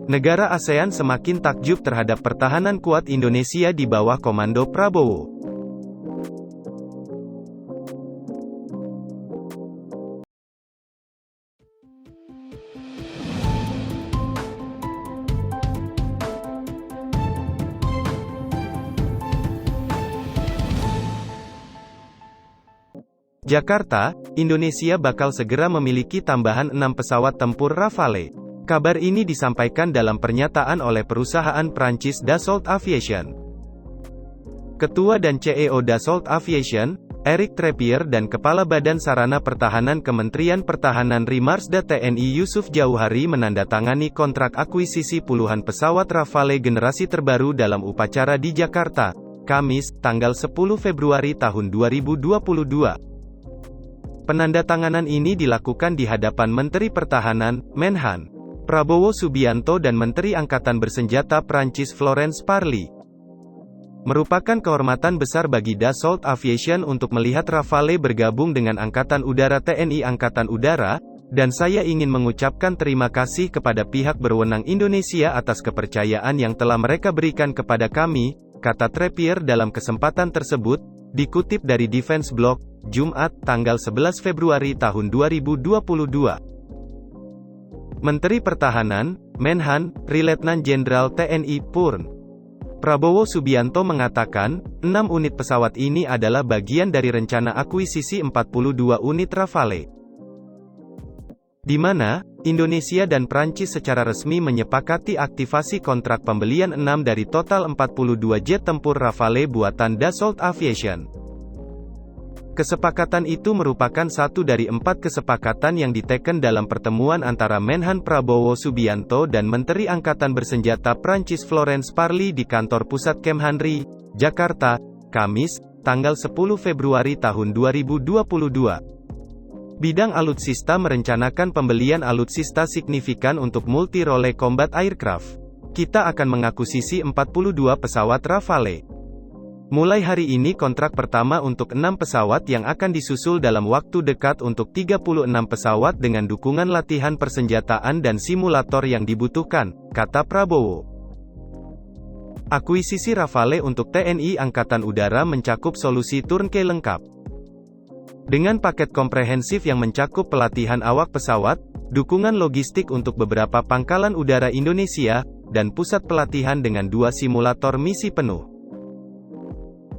Negara ASEAN semakin takjub terhadap pertahanan kuat Indonesia di bawah komando Prabowo. Jakarta, Indonesia bakal segera memiliki tambahan 6 pesawat tempur Rafale. Kabar ini disampaikan dalam pernyataan oleh perusahaan Prancis Dassault Aviation. Ketua dan CEO Dassault Aviation, Eric Treppier dan Kepala Badan Sarana Pertahanan Kementerian Pertahanan Rimarsda TNI Yusuf Jauhari menandatangani kontrak akuisisi puluhan pesawat Rafale generasi terbaru dalam upacara di Jakarta, Kamis, tanggal 10 Februari tahun 2022. Penandatanganan ini dilakukan di hadapan Menteri Pertahanan, Menhan, Prabowo Subianto dan Menteri Angkatan Bersenjata Prancis Florence Parly. Merupakan kehormatan besar bagi Dassault Aviation untuk melihat Rafale bergabung dengan Angkatan Udara TNI Angkatan Udara, dan saya ingin mengucapkan terima kasih kepada pihak berwenang Indonesia atas kepercayaan yang telah mereka berikan kepada kami, kata Treppier dalam kesempatan tersebut, dikutip dari Defense Blog, Jumat, tanggal 11 Februari tahun 2022. Menteri Pertahanan, Menhan, Letnan Jenderal TNI, Purn. Prabowo Subianto mengatakan, 6 unit pesawat ini adalah bagian dari rencana akuisisi 42 unit Rafale, di mana Indonesia dan Prancis secara resmi menyepakati aktivasi kontrak pembelian 6 dari total 42 jet tempur Rafale buatan Dassault Aviation. Kesepakatan itu merupakan satu dari 4 kesepakatan yang diteken dalam pertemuan antara Menhan Prabowo Subianto dan Menteri Angkatan Bersenjata Prancis Florence Parly di kantor pusat Kemhanri, Jakarta, Kamis, tanggal 10 Februari tahun 2022. Bidang alutsista merencanakan pembelian alutsista signifikan untuk multi-role combat aircraft. Kita akan mengakuisisi 42 pesawat Rafale. Mulai hari ini kontrak pertama untuk 6 pesawat yang akan disusul dalam waktu dekat untuk 36 pesawat dengan dukungan latihan persenjataan dan simulator yang dibutuhkan, kata Prabowo. Akuisisi Rafale untuk TNI Angkatan Udara mencakup solusi turnkey lengkap. Dengan paket komprehensif yang mencakup pelatihan awak pesawat, dukungan logistik untuk beberapa pangkalan udara Indonesia, dan pusat pelatihan dengan 2 simulator misi penuh.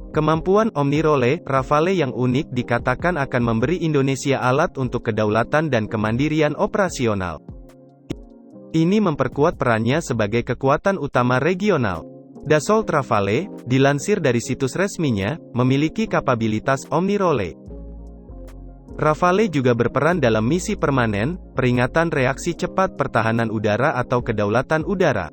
Kemampuan Omnirole Rafale yang unik dikatakan akan memberi Indonesia alat untuk kedaulatan dan kemandirian operasional. Ini memperkuat perannya sebagai kekuatan utama regional. Dassault Rafale, dilansir dari situs resminya, memiliki kapabilitas Omnirole. Rafale juga berperan dalam misi permanen, peringatan reaksi cepat pertahanan udara atau kedaulatan udara.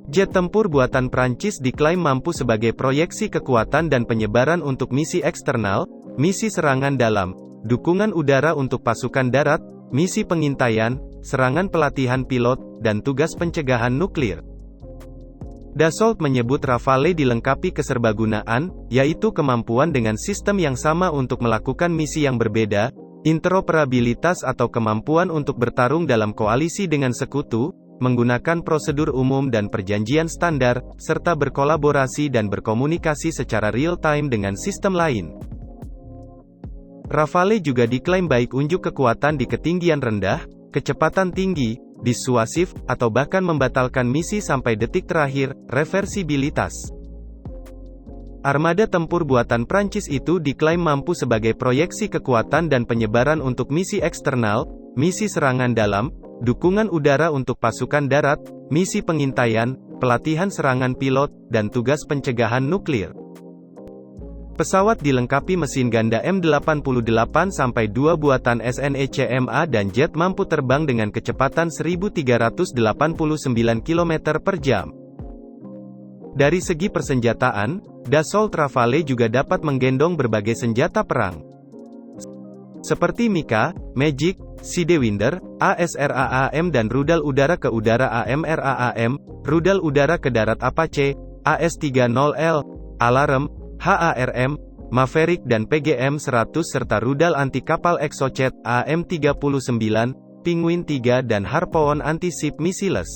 Jet tempur buatan Prancis diklaim mampu sebagai proyeksi kekuatan dan penyebaran untuk misi eksternal, misi serangan dalam, dukungan udara untuk pasukan darat, misi pengintaian, serangan pelatihan pilot, dan tugas pencegahan nuklir. Dassault menyebut Rafale dilengkapi keserbagunaan, yaitu kemampuan dengan sistem yang sama untuk melakukan misi yang berbeda, interoperabilitas atau kemampuan untuk bertarung dalam koalisi dengan sekutu, menggunakan prosedur umum dan perjanjian standar, serta berkolaborasi dan berkomunikasi secara real-time dengan sistem lain. Rafale juga diklaim baik unjuk kekuatan di ketinggian rendah, kecepatan tinggi, disuasif, atau bahkan membatalkan misi sampai detik terakhir, reversibilitas. Armada tempur buatan Prancis itu diklaim mampu sebagai proyeksi kekuatan dan penyebaran untuk misi eksternal, misi serangan dalam, dukungan udara untuk pasukan darat, misi pengintaian, pelatihan serangan pilot, dan tugas pencegahan nuklir. Pesawat dilengkapi mesin ganda M88-2 buatan SNECMA dan jet mampu terbang dengan kecepatan 1.389 km per jam. Dari segi persenjataan, Dassault Rafale juga dapat menggendong berbagai senjata perang, seperti Mika, Magic, Sidewinder, ASRAAM dan rudal udara ke udara AMRAAM, rudal udara ke darat Apache, AS-30L, Alarm, HARM, Maverick dan PGM-100 serta rudal anti kapal Exocet, AM-39, Penguin 3 dan Harpoon anti-ship missiles.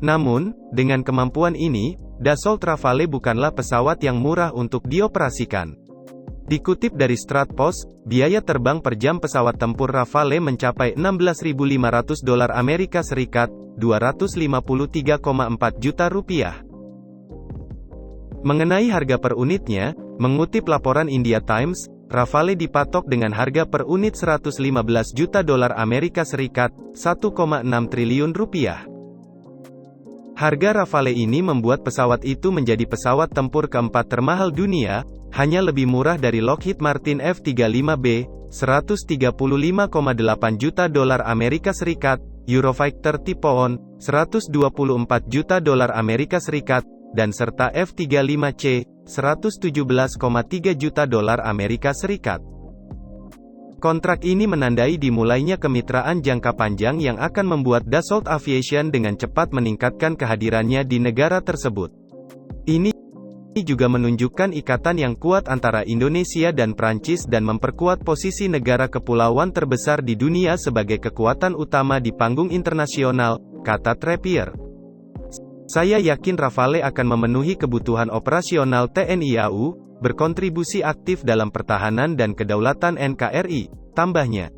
Namun, dengan kemampuan ini, Dassault Rafale bukanlah pesawat yang murah untuk dioperasikan. Dikutip dari Stratpos, biaya terbang per jam pesawat tempur Rafale mencapai $16.500 Amerika Serikat, $253,4 juta rupiah. Mengenai harga per unitnya, mengutip laporan India Times, Rafale dipatok dengan harga per unit $115 juta Amerika Serikat, 1,6 triliun rupiah. Harga Rafale ini membuat pesawat itu menjadi pesawat tempur keempat termahal dunia, hanya lebih murah dari Lockheed Martin F-35B, $135,8 juta Amerika Serikat, Eurofighter Typhoon, $124 juta Amerika Serikat, dan serta F-35C, $117,3 juta Amerika Serikat. Kontrak ini menandai dimulainya kemitraan jangka panjang yang akan membuat Dassault Aviation dengan cepat meningkatkan kehadirannya di negara tersebut. Ini juga menunjukkan ikatan yang kuat antara Indonesia dan Prancis dan memperkuat posisi negara kepulauan terbesar di dunia sebagai kekuatan utama di panggung internasional, kata Treppier. Saya yakin Rafale akan memenuhi kebutuhan operasional TNI AU, berkontribusi aktif dalam pertahanan dan kedaulatan NKRI, tambahnya.